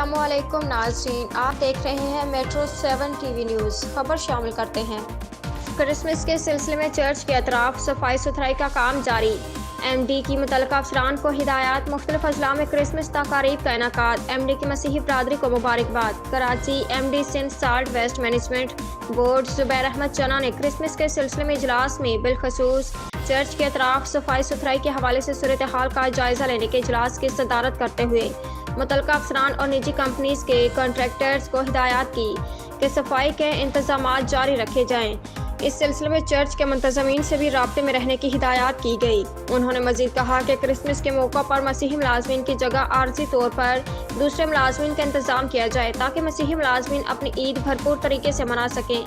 السلام علیکم ناظرین، آپ دیکھ رہے ہیں میٹرو 7 ٹی وی نیوز۔ خبر شامل کرتے ہیں۔ کرسمس کے سلسلے میں چرچ کے اطراف صفائی ستھرائی کا کام جاری۔ ایم ڈی کی متعلقہ افسران کو ہدایات۔ مختلف اضلاع میں کرسمس تقاریب کا انعقاد۔ ایم ڈی کی مسیحی برادری کو مبارکباد۔ Karachi. M D Sindh solid waste management board Zubair Ahmed Chana نے کرسمس کے سلسلے میں اجلاس میں بالخصوص چرچ کے اطراف صفائی ستھرائی کے حوالے سے صورتحال کا جائزہ لینے کے اجلاس کی صدارت کرتے ہوئے متعلقہ افسران اور نجی کمپنیز کے کنٹریکٹرز کو ہدایات کی کہ صفائی کے انتظامات جاری رکھے جائیں۔ اس سلسلے میں چرچ کے منتظمین سے بھی رابطے میں رہنے کی ہدایات کی گئی۔ انہوں نے مزید کہا کہ کرسمس کے موقع پر مسیحی ملازمین کی جگہ عارضی طور پر دوسرے ملازمین کا انتظام کیا جائے تاکہ مسیحی ملازمین اپنی عید بھرپور طریقے سے منا سکیں۔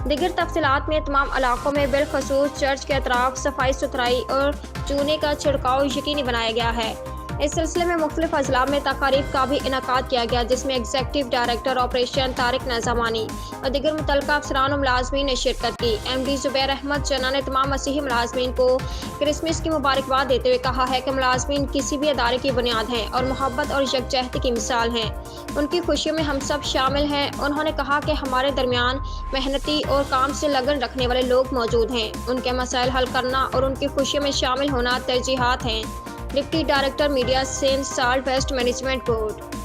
دیگر تفصیلات میں تمام علاقوں میں بالخصوص چرچ کے اطراف صفائی ستھرائی اور چونے کا چھڑکاؤ یقینی بنایا گیا ہے۔ اس سلسلے میں مختلف اضلاع میں تقاریب کا بھی انعقاد کیا گیا، جس میں executive director operation Tariq Nizamani اور دیگر متعلقہ افسران و ملازمین نے شرکت کی۔ ایم ڈی زبیر احمد چنا نے تمام مسیحی ملازمین کو کرسمس کی مبارکباد دیتے ہوئے کہا ہے کہ ملازمین کسی بھی ادارے کی بنیاد ہیں اور محبت اور یکجہتی کی مثال ہیں۔ ان کی خوشیوں میں ہم سب شامل ہیں۔ انہوں نے کہا کہ ہمارے درمیان محنتی اور کام سے لگن رکھنے والے لوگ موجود ہیں۔ ان کے مسائل حل کرنا اور ان کی خوشیوں میں شامل ہونا ترجیحات ہیں۔ Deputy director media Sindh solid waste management board